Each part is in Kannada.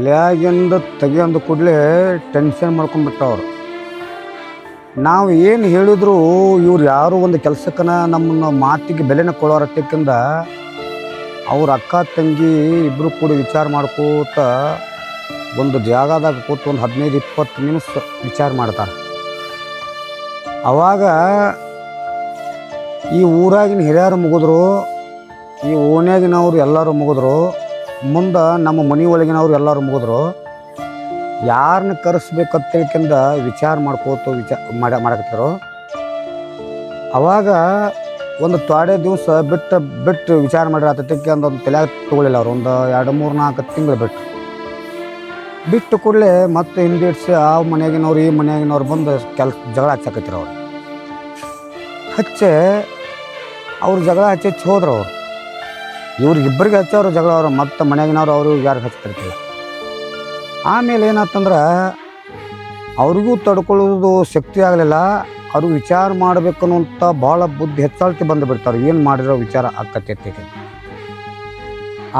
ತಲೆಯಾಗಿಂದ ತೆಗಿಯೊಂದು ಕೂಡಲೇ ಟೆನ್ಷನ್ ಮಾಡ್ಕೊಂಡ್ಬಿಟ್ಟವ್ರು. ನಾವು ಏನು ಹೇಳಿದ್ರು ಇವ್ರು ಯಾರು ಒಂದು ಕೆಲಸಕ್ಕನ ನಮ್ಮನ್ನು ಮಾತಿಗೆ ಬೆಲೆನ ಕೊಡೋರತ್ತಕ್ಕಿಂದ ಅವ್ರ ಅಕ್ಕ ತಂಗಿ ಇಬ್ಬರು ಕೂಡ ವಿಚಾರ ಮಾಡ್ಕೋತ ಒಂದು ಜಾಗದಾಗ ಕೂತು ಒಂದು 15-20 ನಿಮಿಷ ವಿಚಾರ ಮಾಡ್ತಾರೆ. ಅವಾಗ ಈ ಊರಾಗಿನ ಹಿರಿಯರು ಮುಗಿದ್ರು, ಈ ಓಣ್ಯಾಗಿನವ್ರು ಎಲ್ಲರೂ ಮುಗಿದ್ರು, ಮುಂದೆ ನಮ್ಮ ಮನೆ ಒಳಗಿನವ್ರು ಎಲ್ಲರೂ ಮುಗಿದ್ರು. ಯಾರನ್ನ ಕರೆಸ್ಬೇಕಂತೇಳ್ಕಿಂದ ವಿಚಾರ ಮಾಡ್ಕೋತ ಮಾಡಕತ್ತಾರೋ. ಅವಾಗ ಒಂದು ತೊಡೆ ದಿವಸ ಬಿಟ್ಟು ವಿಚಾರ ಮಾಡಿರತ್ತಕ್ಕೆ ಒಂದು ತಲೆ ತೊಗೊಳಿಲ್ಲ ಅವ್ರು. ಒಂದು 2-3-4 ತಿಂಗಳು ಬಿಟ್ಟು ಕೂಡಲೇ ಮತ್ತೆ ಹಿಂದಿಡ್ಸಿ ಆ ಮನೆಯಾಗಿನವ್ರು ಈ ಮನೆಯಾಗಿನವ್ರು ಬಂದು ಜಗಳ ಹಚ್ಚಾಕತ್ತಿರ ಅವ್ರು. ಅವ್ರು ಜಗಳ ಹಚ್ಚಿ ಹೋದ್ರು. ಅವ್ರು ಇವ್ರಿಗಿಬ್ಬರಿಗೆ ಹಚ್ಚೋರು ಜಗಳ. ಅವರು ಮತ್ತೆ ಮನೆಯಾಗಿನವ್ರು ಅವರು ಯಾರಿಗೆ ಹಚ್ತಿರ್ತಿಲ್ಲ. ಆಮೇಲೆ ಏನಾಯ್ತಂದ್ರೆ ಅವ್ರಿಗೂ ತಡ್ಕೊಳ್ಳೋದು ಶಕ್ತಿ ಆಗಲಿಲ್ಲ. ಅವ್ರಿಗೆ ವಿಚಾರ ಮಾಡಬೇಕು ಅನ್ನೋಂಥ ಭಾಳ ಬುದ್ಧಿ ಹೆಚ್ಚಾಳ್ತಿ ಬಂದುಬಿಡ್ತಾರೆ. ಏನು ಮಾಡಿರೋ ವಿಚಾರ ಆಕತ್ತೈತಿ.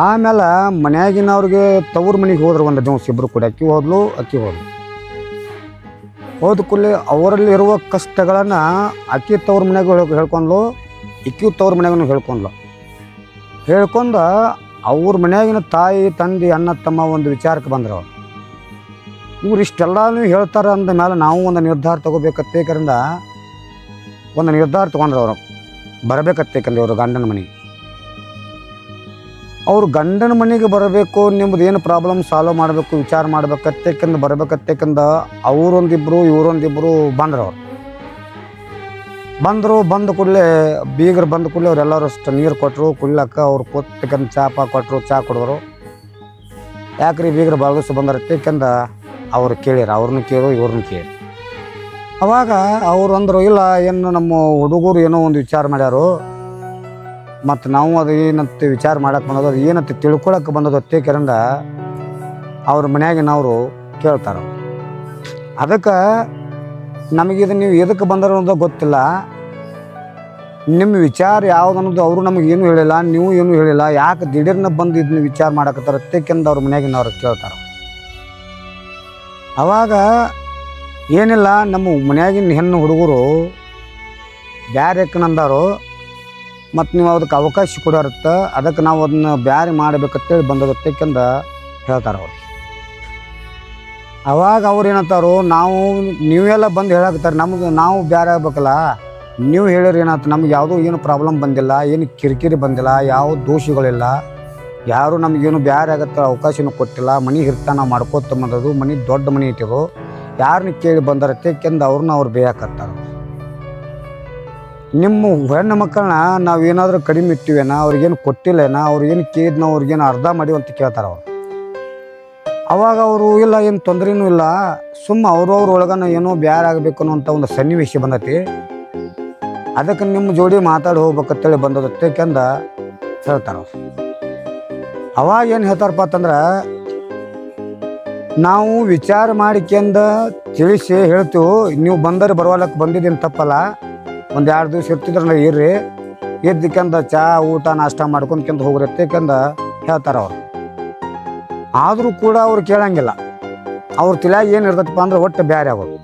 ಆಮೇಲೆ ಮನೆಯಾಗಿನವ್ರಿಗೆ ತವ್ರ ಮನೆಗೆ ಹೋದ್ರು. ಒಂದು ದಿವಸ ಇಬ್ಬರು ಕೂಡ ಅಕ್ಕಿ ಹೋದ್ಲು. ಹೋದ ಕೂಡಲೇ ಅವರಲ್ಲಿ ಇರುವ ಕಷ್ಟಗಳನ್ನು ಅಕ್ಕಿ ತವ್ರ ಮನೆಯಾಗ ಹೇಳ್ಕೊಂಡ್ಲು, ಇಕ್ಕಿ ತವ್ರ ಮನೆಯಾಗೂ ಹೇಳ್ಕೊಂಡು ಅವ್ರ ಮನೆಯಾಗಿನ ತಾಯಿ ತಂದೆ ಅಣ್ಣ ತಮ್ಮ ಒಂದು ವಿಚಾರಕ್ಕೆ ಬಂದರು. ಇವ್ರು ಇಷ್ಟೆಲ್ಲನೂ ಹೇಳ್ತಾರೆ ಅಂದ ಮೇಲೆ ನಾವು ಒಂದು ನಿರ್ಧಾರ ತೊಗೋಬೇಕತ್ತೇಕರಿಂದ ಒಂದು ನಿರ್ಧಾರ ತೊಗೊಂಡ್ರು. ಅವರು ಬರಬೇಕತ್ತೇಕಂದ್ರೆ ಅವರು ಗಂಡನ ಮನೆಗೆ. ಅವ್ರು ಗಂಡನ ಮನೆಗೆ ಬರಬೇಕು, ನಿಮ್ಮದು ಏನು ಪ್ರಾಬ್ಲಮ್ ಸಾಲ್ವ್ ಮಾಡಬೇಕು ವಿಚಾರ ಮಾಡ್ಬೇಕತ್ತೇಕಂದು ಬರಬೇಕತ್ತೇಕಂದ ಅವರೊಂದಿಬ್ಬರು ಇವರೊಂದಿಬ್ಬರು ಬಂದರು. ಬಂದ ಕೂಡಲೇ ಬೀಗರು ಬಂದ ಕೂಡಲೇ ಅವರೆಲ್ಲರೂ ಅಷ್ಟು ನೀರು ಕೊಟ್ಟರು ಕುಡ್ಲಕ್ಕ. ಅವ್ರು ಕೊತ್ತಕಂದು ಚಾ ಕೊಟ್ಟರು, ಚಾ ಕುಡಿದ್ರು. ಯಾಕ್ರಿ ಬೀಗರು ಭಾಗವಹಿಸಿ ಬಂದರತ್ತೇಕಂದ ಅವ್ರು ಕೇಳಿರ. ಅವ್ರನ್ನ ಕೇಳು ಇವ್ರನ್ನ ಕೇಳಿ. ಅವಾಗ ಅವ್ರು ಅಂದರು, ಇಲ್ಲ ಏನು ನಮ್ಮ ಹುಡುಗರು ಏನೋ ಒಂದು ವಿಚಾರ ಮಾಡ್ಯಾರು, ಮತ್ತು ನಾವು ಅದು ಏನಂತ ವಿಚಾರ ಮಾಡಕ್ಕೆ ಬಂದದು, ಅದು ಏನಂತ ತಿಳ್ಕೊಳಕ್ಕೆ ಬಂದದು ಅತ್ತೇಕರಿಂದ ಅವ್ರ ಮನೆಯಾಗಿನವರು ಕೇಳ್ತಾರೆ. ಅದಕ್ಕೆ ನಮಗಿದು ನೀವು ಎದಕ್ಕೆ ಬಂದರು ಅನ್ನೋದು ಗೊತ್ತಿಲ್ಲ. ನಿಮ್ಮ ವಿಚಾರ ಯಾವ್ದು ಅನ್ನೋದು ಅವರು ನಮಗೇನು ಹೇಳಿಲ್ಲ, ನೀವು ಏನೂ ಹೇಳಿಲ್ಲ. ಯಾಕೆ ದಿಢೀರ್ನ ಬಂದು ಇದನ್ನ ವಿಚಾರ ಮಾಡಕತ್ತಾರೆ ಅತ್ತೇಕೆಂದು ಅವ್ರ ಮನೆಯಾಗಿನವ್ರು ಕೇಳ್ತಾರೆ. ಅವಾಗ ಏನಿಲ್ಲ, ನಮ್ಮ ಮನೆಯಾಗಿನ ಹೆಣ್ಣು ಹುಡುಗರು ಬ್ಯಾರೆ ನಂದಾರು, ಮತ್ತು ನೀವು ಅದಕ್ಕೆ ಅವಕಾಶ ಕೊಡೋರತ್ತ, ಅದಕ್ಕೆ ನಾವು ಅದನ್ನ ಬ್ಯಾರೆ ಮಾಡಬೇಕಂತೇಳಿ ಬಂದದತ್ತೇಕೆಂದು ಹೇಳ್ತಾರೆ ಅವ್ರು. ಅವಾಗ ಅವ್ರು ಏನಂತಾರೋ, ನೀವೆಲ್ಲ ಬಂದು ಹೇಳಾಕತ್ತಾರೆ, ನಾವು ಬ್ಯಾರೆ ಆಗ್ಬೇಕಲ್ಲ. ನೀವು ಹೇಳಿರಿ ಏನಾಯ್ತು, ನಮ್ಗೆ ಯಾವುದೂ ಏನು ಪ್ರಾಬ್ಲಮ್ ಬಂದಿಲ್ಲ, ಏನು ಕಿರಿಕಿರಿ ಬಂದಿಲ್ಲ, ಯಾವ ದೋಷಗಳಿಲ್ಲ, ಯಾರು ನಮಗೇನು ಬ್ಯಾರೆ ಆಗತ್ತೆ ಅವಕಾಶನೂ ಕೊಟ್ಟಿಲ್ಲ. ಮನೆ ಹಿರ್ತಾ ನಾವು ಮಾಡ್ಕೋತ ಬಂದದು, ಮನೆ ದೊಡ್ಡ ಮನೆ ಇಟ್ಟಿರು, ಯಾರನ್ನ ಕೇಳಿ ಬಂದರತ್ತೇಕೆಂದು ಅವ್ರು ಬೇಯಾಕತ್ತಾರೆ. ನಿಮ್ಮ ಹೆಣ್ಣು ಮಕ್ಕಳನ್ನ ನಾವೇನಾದರೂ ಕಡಿಮೆ ಇಟ್ಟಿವೇನ, ಅವ್ರಿಗೇನು ಕೊಟ್ಟಿಲ್ಲೇನ, ಅವ್ರಿಗೇನು ಕೇಳಿದ್ನ ಅವ್ರಿಗೇನು ಅರ್ಧ ಮಾಡಿವಿ ಅಂತ ಕೇಳ್ತಾರೆ ಅವರು. ಅವಾಗ ಅವರು ಇಲ್ಲ, ಏನು ತೊಂದರೆನೂ ಇಲ್ಲ, ಸುಮ್ಮ ಅವ್ರವ್ರ ಒಳಗನ ಏನೋ ಬ್ಯಾರೆ ಆಗಬೇಕು ಅನ್ನೋಂಥ ಒಂದು ಸನ್ನಿವೇಶ ಬಂದತಿ, ಅದಕ್ಕೆ ನಿಮ್ಮ ಜೋಡಿ ಮಾತಾಡಿ ಹೋಗ್ಬೇಕಂತೇಳಿ ಬಂದದತ್ತೇಕೆಂದು ಹೇಳ್ತಾರೆ. ಅವಾಗ ಏನು ಹೇಳ್ತಾರಪ್ಪ ಅಂತಂದ್ರೆ, ನಾವು ವಿಚಾರ ಮಾಡಿಕೆಂದು ತಿಳಿಸಿ ಹೇಳ್ತೀವಿ, ನೀವು ಬಂದರೆ ಬರುವಲ್ಲಕ್ಕೆ ಬಂದಿದ್ದೀನಿ ತಪ್ಪಲ್ಲ, ಒಂದು 2 ದಿವಸ ಇರ್ತಿದ್ರಲ್ಲ ಇರ್ರಿ, ಎದ್ದಕ್ಕೆಂದ ಚಾ ಊಟ ನಾಷ್ಟ ಮಾಡ್ಕೊಂಡ್ಕೆಂದು ಹೋಗ್ರತ್ತೇಕೆಂದು ಹೇಳ್ತಾರೆ ಅವರು. ಆದರೂ ಕೂಡ ಅವ್ರು ಕೇಳಂಗಿಲ್ಲ. ಅವ್ರ ತಲೆಯಾಗ ಏನು ಇರ್ತೈತಪ್ಪ ಅಂದ್ರೆ ಒಟ್ಟು ಬ್ಯಾರೆ ಆಗೋದು.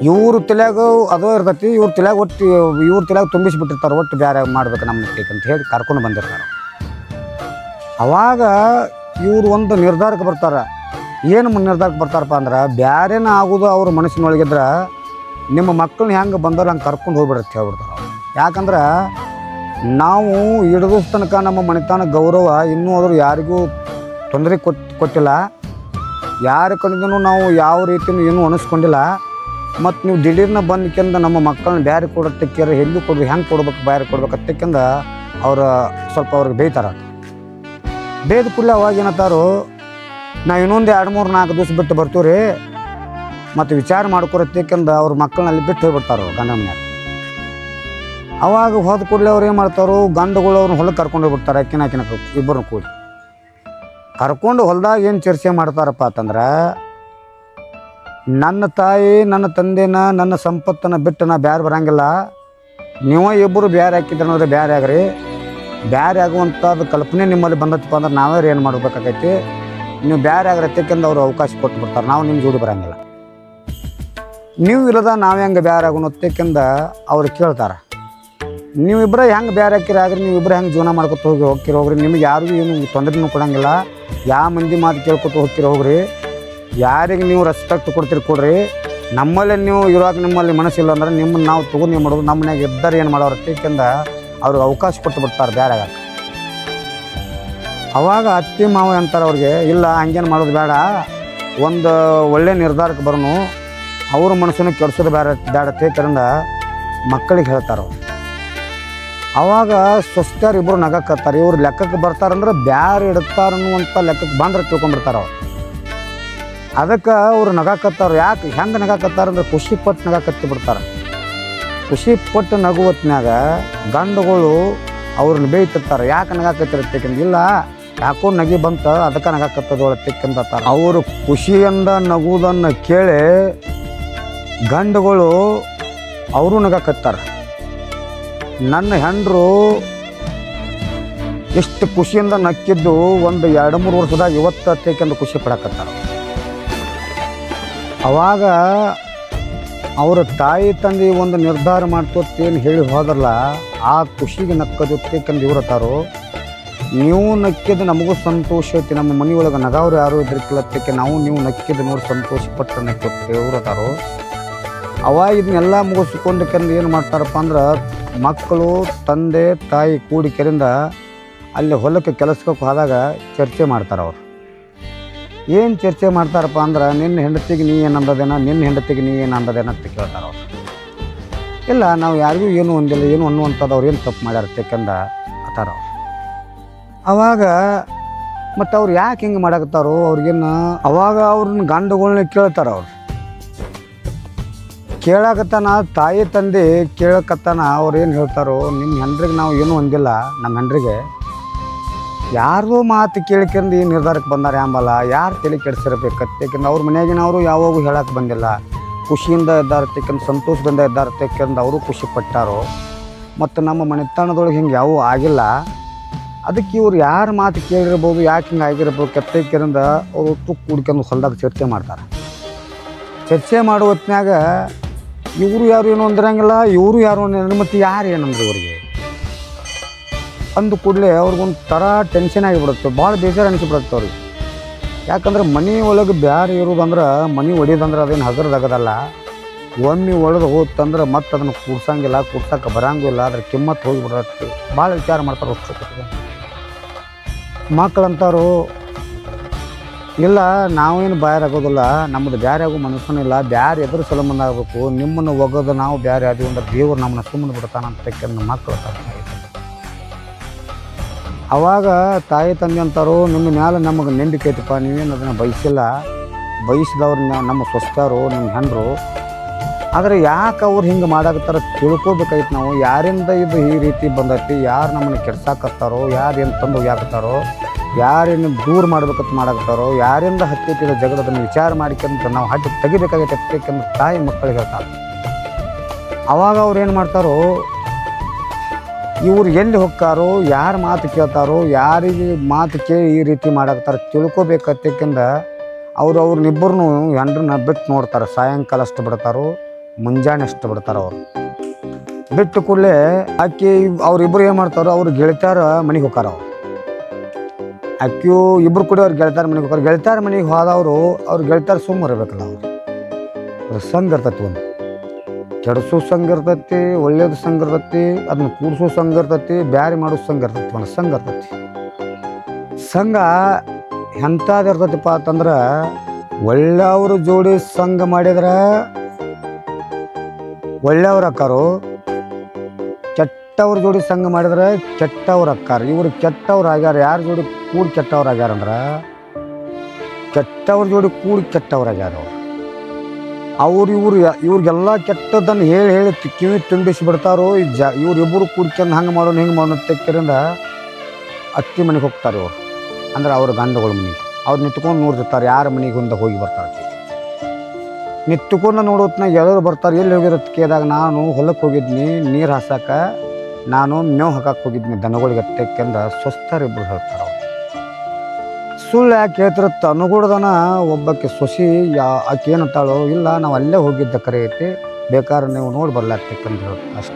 ಇವ್ರ ತಲೆಯಾಗ ಅದೋ ಇರ್ತೈತಿ, ಇವ್ರ ತಲೆಯಾಗ ತುಂಬಿಸಿಬಿಟ್ಟಿರ್ತಾರೆ, ಒಟ್ಟು ಬ್ಯಾರೆ ಮಾಡ್ಬೇಕು ನಮ್ಮತ್ತೇಕಂತ ಹೇಳಿ ಕರ್ಕೊಂಡು ಬಂದಿರ್ತಾರೆ. ಅವಾಗ ಇವರು ಒಂದು ನಿರ್ಧಾರಕ್ಕೆ ಬರ್ತಾರೆ. ಏನು ನಿರ್ಧಾರಕ್ಕೆ ಬರ್ತಾರಪ್ಪ ಅಂದ್ರೆ, ಬ್ಯಾರೇನ ಆಗೋದು ಅವ್ರ ಮನಸ್ಸಿನೊಳಗಿದ್ರೆ ನಿಮ್ಮ ಮಕ್ಕಳನ್ನ ಹೆಂಗೆ ಬಂದವ್ರು ಹಂಗೆ ಕರ್ಕೊಂಡು ಹೋಗ್ಬಿಡತ್ತೆ ಹೇಳ್ಬಿಡ್ತಾರೆ ಅವ್ರು. ಯಾಕಂದ್ರೆ ನಾವು ಹಿಡಿದು ತನಕ ನಮ್ಮ ಮನೆತನ ಗೌರವ ಇನ್ನೂ ಆದರೂ ಯಾರಿಗೂ ತೊಂದರೆ ಕೊಟ್ಟಿಲ್ಲ, ಯಾರ ಕಡೆಗೂ ನಾವು ಯಾವ ರೀತಿಯೂ ಏನೂ ಅನಿಸ್ಕೊಂಡಿಲ್ಲ. ಮತ್ತು ನೀವು ದಿಢೀರ್ನ ಬಂದ್ಕೆಂದು ನಮ್ಮ ಮಕ್ಕಳನ್ನ ಬ್ಯಾರೆ ಕೊಡೋದಕ್ಕೆ ಹೆಂಗೆ ಹೆಂಗೆ ಕೊಡ್ಬೇಕು ಬ್ಯಾರೆ ಕೊಡ್ಬೇಕತ್ತಕ್ಕೆಂದು ಸ್ವಲ್ಪ ಅವ್ರಿಗೆ ಬೇಯ್ತಾರೆ. ಬೇಯ್ದ ಕೂಡಲೇ ಅವಾಗ ಏನತ್ತಾರು, ನಾವು ಇನ್ನೊಂದು 2-3-4 ದಿವಸ ಬಿಟ್ಟು ಬರ್ತೀವಿ ರೀ, ಮತ್ತು ವಿಚಾರ ಮಾಡ್ಕೊರತ್ತೇಕೆಂದು ಅವ್ರ ಮಕ್ಕಳನ್ನ ಅಲ್ಲಿ ಬಿಟ್ಟು ಹೋಗ್ಬಿಡ್ತಾರೆ ಗಂಡ ಮನ್ಯಾಗ. ಅವಾಗ ಹೋದ ಕೂಡಲೇ ಅವ್ರು ಏನು ಮಾಡ್ತಾರೋ, ಗಂಡುಗಳು ಅವ್ರನ್ನ ಹೊಲಕ್ಕೆ ಕರ್ಕೊಂಡು ಹೋಗ್ಬಿಡ್ತಾರೆ. ಅಕ್ಕಿನ ಇಬ್ಬರನ್ನ ಕೂಡಿ ಕರ್ಕೊಂಡು ಹೊಲದಾಗ ಏನು ಚರ್ಚೆ ಮಾಡ್ತಾರಪ್ಪ ಅಂತಂದ್ರೆ, ನನ್ನ ತಾಯಿ ನನ್ನ ತಂದೆನ ನನ್ನ ಸಂಪತ್ತನ್ನು ಬಿಟ್ಟು ನಾ ಬ್ಯಾರೆ ಬರೋಂಗಿಲ್ಲ, ನೀವು ಇಬ್ಬರು ಬ್ಯಾರೆ ಹಾಕಿದ್ರೆ ಅನ್ನೋದು ಬ್ಯಾರೆ ಆಗ್ರಿ, ಬ್ಯಾರೆ ಆಗುವಂಥದ್ದು ಕಲ್ಪನೆ ನಿಮ್ಮಲ್ಲಿ ಬಂದತ್ತಪ್ಪ ಅಂದ್ರೆ ನಾವೇ ಏನು ಮಾಡ್ಬೇಕಾಗೈತಿ, ನೀವು ಬೇರೆ ಆಗರತ್ತಕ್ಕೆಂದು ಅವ್ರು ಅವಕಾಶ ಕೊಟ್ಟು ಬಿಡ್ತಾರೆ, ನಾವು ನಿಮ್ಮ ಜೋಡಿ ಬರೋಂಗಿಲ್ಲ. ನೀವು ಇಲ್ಲದ ನಾವು ಹೆಂಗೆ ಬೇರೆ ಆಗೋಣತ್ತಕ್ಕೆಂದು ಅವ್ರು ಕೇಳ್ತಾರೆ. ನೀವಿಬ್ಬರ ಹೆಂಗೆ ಬೇರೆ ಹಾಕಿರಿ ಆಗ್ರಿ, ನೀವಿಬ್ಬರು ಹೆಂಗೆ ಜೀವನ ಮಾಡ್ಕೊತ ಹೋಗ್ರಿ, ನಿಮ್ಗೆ ಯಾರಿಗೂ ಏನು ತೊಂದರೆನೂ ಕೊಡೋಂಗಿಲ್ಲ. ಯಾವ ಮಂದಿ ಮಾತು ಕೇಳ್ಕೊತ ಹೋಗ್ರಿ, ಯಾರಿಗೆ ನೀವು ರೆಸ್ಪೆಕ್ಟ್ ಕೊಡ್ತೀರಿ ಕೊಡ್ರಿ. ನಮ್ಮಲ್ಲೇ ನೀವು ಇರುವಾಗ ನಿಮ್ಮಲ್ಲಿ ಮನಸ್ಸಿಲ್ಲ ಅಂದ್ರೆ ನಿಮ್ಮನ್ನು ನಾವು ತೊಗೊಂಡು ಏನು ಮಾಡೋದು, ನಮ್ಮ ಮನೆಯಾಗ ಇದ್ದಾರೆ ಏನು ಮಾಡೋರು ಅತ್ತಕ್ಕೆಂದ ಅವ್ರಿಗೆ ಅವಕಾಶ ಕೊಟ್ಟು ಬಿಡ್ತಾರೆ ಬೇರೆ ಆಗಕ್ಕೆ. ಅವಾಗ ಅತ್ತಿ ಮಾವ ಅಂತಾರೆ ಅವ್ರಿಗೆ, ಇಲ್ಲ ಹಂಗೇನು ಮಾಡೋದು ಬೇಡ, ಒಂದು ಒಳ್ಳೆ ನಿರ್ಧಾರಕ್ಕೆ ಬರೋನು, ಅವ್ರ ಮನಸ್ಸನ್ನು ಕೆಡಿಸೋದು ಬೇಡತ್ತೆ ಕರಿಂದ ಮಕ್ಕಳಿಗೆ ಹೇಳ್ತಾರೆ ಅವ್ರು. ಅವಾಗ ಸ್ವಸ್ಥರು ಇಬ್ಬರು ನಗಕತ್ತಾರೆ. ಇವ್ರು ಲೆಕ್ಕಕ್ಕೆ ಬರ್ತಾರಂದ್ರೆ ಬ್ಯಾರೆ ಇಡ್ತಾರನ್ನುವಂಥ ಲೆಕ್ಕಕ್ಕೆ ಬಂದ್ರೆ ತಿಳ್ಕೊಂಡ್ಬಿಡ್ತಾರೆ ಅವ್ರು. ಅದಕ್ಕೆ ಅವ್ರು ನಗಾಕತ್ತಾರ. ಯಾಕೆ ಹೆಂಗೆ ನಗಾಕತ್ತಾರಂದ್ರೆ ಖುಷಿ ಪಟ್ಟು ನಗಾಕತ್ತಿ ಬಿಡ್ತಾರೆ. ಖುಷಿ ಪಟ್ಟು ನಗುವತ್ನಾಗ ಗಂಡುಗಳು ಅವ್ರನ್ನ ಬೇಯ್ತಿರ್ತಾರೆ. ಯಾಕೆ ನಗಾಕತ್ತಿರತ್ತೇಕಂದ್ರೆ, ಇಲ್ಲ ಯಾಕೋ ನಗಿ ಬಂತ ಅದಕ್ಕೆ ನಗಾಕತ್ತದೊಳತ್ತೇಕಂತಾರೆ. ಅವರು ಖುಷಿಯಿಂದ ನಗುವುದನ್ನು ಕೇಳಿ ಗಂಡುಗಳು ಅವರು ನಗಾಕತ್ತಾರೆ. ನನ್ನ ಹೆಂಡ್ರು ಎಷ್ಟು ಖುಷಿಯಿಂದ ನಕ್ಕಿದ್ದು ಒಂದು 2-3 ವರ್ಷದಾಗ ಇವತ್ತು ಅತ್ತೇಕೆಂದು ಖುಷಿ ಪಡಕತ್ತಾರೆ. ಅವಾಗ ಅವರ ತಾಯಿ ತಂದೆ ಒಂದು ನಿರ್ಧಾರ ಮಾಡ್ತೇನು ಹೇಳಿ ಹೋದ್ರಲ್ಲ, ಆ ಖುಷಿಗೆ ನಕ್ಕದೊತ್ತೇಕಂದು ಇವ್ರತ್ತಾರೋ. ನೀವು ನಕ್ಕಿದ್ದು ನಮಗೂ ಸಂತೋಷ ಐತಿ, ನಮ್ಮ ಮನೆಯೊಳಗೆ ನಗಾವ್ರು ಯಾರು ಇದ್ರಿಕ್ಲತ್ತಕ್ಕೆ ನಾವು ನೀವು ನಕ್ಕಿದ್ದು ನೋಡಿ ಸಂತೋಷ ಪಟ್ಟು ನಕ್ಕತ್ತೆ ಇವ್ರತ್ತಾರೋ. ಅವಾಗ ಇದನ್ನೆಲ್ಲ ಮುಗಿಸ್ಕೊಂಡಕ್ಕಂದು ಏನು ಮಾಡ್ತಾರಪ್ಪ ಅಂದ್ರೆ, ಮಕ್ಕಳು ತಂದೆ ತಾಯಿ ಕೂಡಿಕೆರಿಂದ ಅಲ್ಲಿ ಹೊಲಕ್ಕೆ ಕೆಲಸಕ್ಕೆ ಹೋದಾಗ ಚರ್ಚೆ ಮಾಡ್ತಾರೆ ಅವ್ರು. ಏನು ಚರ್ಚೆ ಮಾಡ್ತಾರಪ್ಪ ಅಂದ್ರೆ, ನಿನ್ನ ಹೆಂಡತಿಗೆ ನೀ ಏನು ಅಂದದೇನ, ನಿನ್ನ ಹೆಂಡತಿಗೆ ನೀ ಏನು ಅಂದದೇನ ಅಂತ ಕೇಳ್ತಾರೆ ಅವ್ರು. ಇಲ್ಲ ನಾವು ಯಾರಿಗೂ ಏನು ಒಂದಿಲ್ಲ, ಏನು ಅನ್ನುವಂಥದ್ದು ಅವ್ರು ಏನು ತಪ್ಪು ಮಾಡ್ಯಾರತ್ತೇಕಂದ ಅತ್ತಾರ ಅವ್ರು. ಅವಾಗ ಮತ್ತು ಅವ್ರು ಯಾಕೆ ಹಿಂಗೆ ಮಾಡಾಕತ್ತಾರೋ ಅವ್ರಿಗೇನು. ಅವಾಗ ಅವ್ರನ್ನ ಗಂಡುಗಳನ್ನ ಕೇಳ್ತಾರೆ ಅವ್ರು. ಕೇಳಕತ್ತಾನ ತಾಯಿ ತಂದೆ ಕೇಳಕತ್ತಾನ. ಅವ್ರು ಏನು ಹೇಳ್ತಾರೋ, ನಿಮ್ಮ ಹೆಂಡ್ರಿಗೆ ನಾವು ಏನೂ ಹೊಂದಿಲ್ಲ, ನಮ್ಮ ಹೆಂಡ್ರಿಗೆ ಯಾರ್ದೋ ಮಾತು ಕೇಳ್ಕೊಂಡು ಈ ನಿರ್ಧಾರಕ್ಕೆ ಬಂದಾರೆ ಅಂಬಲ್ಲ, ಯಾರು ತಲೆ ಕೆಡಿಸಿರ್ಬೇಕತ್ತೇಕಂದು ಅವ್ರ ಮನೆಯಾಗಿನವರು ಯಾವಾಗೂ ಹೇಳಕ್ಕೆ ಬಂದಿಲ್ಲ. ಖುಷಿಯಿಂದ ಇದ್ದಾರತ್ತೇಕಂದು ಸಂತೋಷದಿಂದ ಇದ್ದಾರತ್ತೇಕಂದು ಅವರು ಖುಷಿ ಪಟ್ಟಾರೋ. ಮತ್ತು ನಮ್ಮ ಮನೆತನದೊಳಗೆ ಹಿಂಗೆ ಯಾವೂ ಆಗಿಲ್ಲ. ಅದಕ್ಕೆ ಇವ್ರು ಯಾರು ಮಾತು ಕೇಳಿರ್ಬೋದು, ಯಾಕೆ ಹಿಂಗೆ ಆಗಿರ್ಬೋದು ಕೆತ್ತೇಕರಿಂದ ಅವರು ತುಕ್ಕು ಕುಡ್ಕೊಂಡು ಹೊಲ್ದಾಗ ಚರ್ಚೆ ಮಾಡ್ತಾರೆ. ಚರ್ಚೆ ಮಾಡೋ ಹೊತ್ನ್ಯಾಗ ಇವರು ಯಾರು ಏನು ಅಂದಿರಂಗಿಲ್ಲ, ಇವರು ಯಾರು ಅಂದ್ರೆ ಮತ್ತು ಯಾರು ಏನಂದ್ರೆ ಇವರಿಗೆ ಅಂದು ಕೂಡಲೇ ಅವ್ರಿಗೊಂದು ಥರ ಟೆನ್ಷನ್ ಆಗಿಬಿಡುತ್ತೆ, ಭಾಳ ಬೇಜಾರು ಅನಿಸ್ಬಿಡುತ್ತೆ ಅವ್ರಿಗೆ. ಯಾಕಂದ್ರೆ ಮನೆ ಒಳಗೆ ಬ್ಯಾರೆ ಇರೋದಂದ್ರೆ, ಮನೆ ಹೊಡಿಯೋದಂದ್ರೆ ಅದೇನು ಹಗರದಾಗದಲ್ಲ. ಒಮ್ಮೆ ಒಳಗೆ ಹೋತಂದ್ರೆ ಮತ್ತೆ ಅದನ್ನು ಕೂಡ್ಸಂಗಿಲ್ಲ, ಕೂಡ್ಸಕ್ಕೆ ಬರೋಂಗಿಲ್ಲ, ಅದ್ರ ಕಿಮ್ಮತ್ತು ಹೋಗಿಬಿಡತ್ತೆ. ಭಾಳ ವಿಚಾರ ಮಾಡ್ತಾರೆ ಅಷ್ಟು. ಮಕ್ಕಳಂತಾರು, ಇಲ್ಲ ನಾವೇನು ಬ್ಯಾರೆ ಆಗೋದಿಲ್ಲ, ನಮ್ಮದು ಬ್ಯಾರೆ ಆಗೋ ಮನಸ್ಸೂ ಇಲ್ಲ, ಬ್ಯಾರೆ ಎದುರು ಸಲಮಂದ ಆಗಬೇಕು, ನಿಮ್ಮನ್ನು ಒಗೋದು ನಾವು ಬ್ಯಾರೆ ಆದೀವಿ ಅಂದ್ರೆ ದೇವ್ರು ನಮ್ಮನ್ನು ಸುಮ್ಮನೆ ಬಿಡ್ತಾನಂತಕ್ಕಂದು ಮಕ್ಕಳು ತಾಯಿ. ಅವಾಗ ತಾಯಿ ತಂದೆ ಅಂತಾರೋ, ನಿಮ್ಮ ಮ್ಯಾಲೆ ನಮಗೆ ನಂಬಿಕೆ ಐತಪ್ಪ, ನೀವೇನು ಅದನ್ನು ಬಯಸಿಲ್ಲ, ಬಯಸಿದವ್ರನ್ನ ನಮ್ಮ ಸ್ವಸ್ಥರು ನಿಮ್ಮ ಹೆಂಡ್ರು. ಆದರೆ ಯಾಕೆ ಅವ್ರು ಹಿಂಗೆ ಮಾಡಾಕತ್ತಾರ ತಿಳ್ಕೊಬೇಕಾಯ್ತು ನಾವು. ಯಾರಿಂದ ಇದು ಈ ರೀತಿ ಬಂದೈತಿ, ಯಾರು ನಮ್ಮನ್ನು ಕೆಡ್ಸಾಕತ್ತಾರೋ, ಯಾರು ಏನು ತಂದು ಹೋಗ್ಯಾಕತ್ತಾರೋ, ಯಾರೇನು ದೂರ ಮಾಡ್ಬೇಕಂತ ಮಾಡಾಕತ್ತಾರೋ, ಯಾರಿಂದ ಹತ್ತಿದ ಜಗಳದನ್ನು ವಿಚಾರ ಮಾಡಿಕೊಂತ ನಾವು ಹಟ್ಟಿ ತೆಗಿಬೇಕಾಗೈತೆ ಹತ್ತಿಕೆಂದು ತಾಯಿ ಮಕ್ಕಳಿಗೆ ಹೇಳ್ತಾರೆ. ಅವಾಗ ಅವ್ರು ಏನು ಮಾಡ್ತಾರೋ, ಇವ್ರು ಎಲ್ಲಿ ಹೋಗ್ತಾರೋ, ಯಾರು ಮಾತು ಕೇಳ್ತಾರೋ, ಯಾರಿಗೆ ಮಾತು ಕೇಳಿ ಈ ರೀತಿ ಮಾಡಾಕತ್ತಾರ ತಿಳ್ಕೊಬೇಕತ್ತಕ್ಕಿಂದ ಅವ್ರನ್ನಿಬ್ಬರನ್ನು ಹೆಂಡ್ರನ್ನ ಬಿಟ್ಟು ನೋಡ್ತಾರೆ. ಸಾಯಂಕಾಲ ಅಷ್ಟು ಬಿಡ್ತಾರೋ, ಮುಂಜಾನೆ ಅಷ್ಟು ಬಿಡ್ತಾರೆ. ಅವರು ಬಿಟ್ಟು ಕೂಡಲೇ ಆಕೆ ಅವ್ರಿಬ್ಬರು ಏನು ಮಾಡ್ತಾರೋ, ಅವ್ರು ಗೆಳತಿಯರ ಮನೆಗೆ ಹೋಗ್ತಾರ. ಆಕೆಯು ಇಬ್ಬರು ಕೂಡ ಅವ್ರು ಗೆಳತಿಯರ ಮನೆಗೆ ಹೋಗ್ತಾರೆ. ಗೆಳತಿಯರ ಮನೆಗೆ ಹೋದವರು ಅವ್ರು ಗೆಳತಿಯರು ಸುಮ್ಮನೆ ಇರಬೇಕಲ್ಲ, ಅವ್ರ ಸಂಘ ಇರ್ತೈತಿ, ಒಂದು ಕೆಡಿಸೋ ಸಂಘ ಇರ್ತೈತಿ, ಒಳ್ಳೇದು ಸಂಘ ಇರ್ತೈತಿ, ಅದನ್ನ ಕೂಡಿಸೋ ಸಂಘ ಇರ್ತೈತಿ, ಬ್ಯಾರೆ ಮಾಡೋ ಸಂಘ ಇರ್ತೈತಿ, ಒಂದು ಸಂಘ ಇರ್ತೈತಿ. ಸಂಘ ಎಂಥದ್ದು ಇರ್ತೈತಿಪ್ಪ ಅಂತಂದ್ರೆ, ಒಳ್ಳೆಯವ್ರ ಜೋಡಿ ಸಂಘ ಮಾಡಿದ್ರೆ ಒಳ್ಳೆಯವ್ರು ಅಕ್ಕಾರು, ಕೆಟ್ಟವ್ರ ಜೋಡಿ ಸಂಘ ಮಾಡಿದ್ರೆ ಕೆಟ್ಟವ್ರು ಅಕ್ಕಾರ. ಇವರು ಕೆಟ್ಟವ್ರು ಆಗ್ಯಾರ. ಯಾರ ಜೋಡಿ ಕೂಡಿ ಕೆಟ್ಟವ್ರು ಆಗ್ಯಾರಂದ್ರೆ, ಕೆಟ್ಟವ್ರ ಜೋಡಿ ಕೂಡಿ ಕೆಟ್ಟವ್ರು ಆಗ್ಯಾರ. ಇವ್ರಿಗೆಲ್ಲ ಕೆಟ್ಟದ್ದನ್ನು ಹೇಳಿ ಹೇಳಿ ಕಿವಿ ತುಂಬಿಸಿ ಬಿಡ್ತಾರೋ. ಇವ್ರಿಬ್ಬರು ಕೂಡ್ಕೊಂಡು ಹಂಗೆ ಮಾಡೋಣ ಹಿಂಗೆ ಮಾಡೋಣ ತೆಕ್ಕಿರಿಂದ ಅತ್ತಿ ಮನೆಗೆ ಹೋಗ್ತಾರೆ ಇವರು. ಅಂದ್ರೆ ಅವ್ರ ಗಂಡಗಳ ಮನೆಗೆ ಅವ್ರು ನಿಂತ್ಕೊಂಡು ನೋಡ್ತಿರ್ತಾರೆ, ಯಾರ ಮನೆಗೆ ಹೊಂದ ಹೋಗಿ ಬರ್ತಾರೆ. ನಿಂತ್ಕೊಂಡು ನೋಡೋತ್ನಾಗ ಎಲ್ಲರೂ ಬರ್ತಾರೆ. ಎಲ್ಲಿ ಹೋಗಿರೋದು ಕೇಳಿದಾಗ, ನಾನು ಹೊಲಕ್ಕೆ ಹೋಗಿದ್ನಿ ನೀರು ಹಾಸಕ್ಕೆ, ನಾನು ಮೇವು ಹಾಕಕ್ಕೆ ಹೋಗಿದ್ನಿ ದನಗಳಿಗೆ ತೆಕ್ಕೆಂದ ಸ್ವಸ್ಥರಿಬ್ಬರು ಹೇಳ್ತಾರೆ. ಸುಳ್ಳು ಯಾಕೆ ಹೇಳ್ತಿರತ್ತ ಅನುಗುಣದನ ಒಬ್ಬಕ್ಕೆ ಸೊಸಿ ಆಕೆ ಏನಂತಾಳೋ ಇಲ್ಲ ನಾವು ಅಲ್ಲೇ ಹೋಗಿದ್ದ ಕರೆ ಐತಿ ಬೇಕಾದ್ರೆ ನೀವು ನೋಡಿ ಬರ್ಲಾಗ್ತಕ್ಕಂತ ಹೇಳಿ ಅಷ್ಟೇ.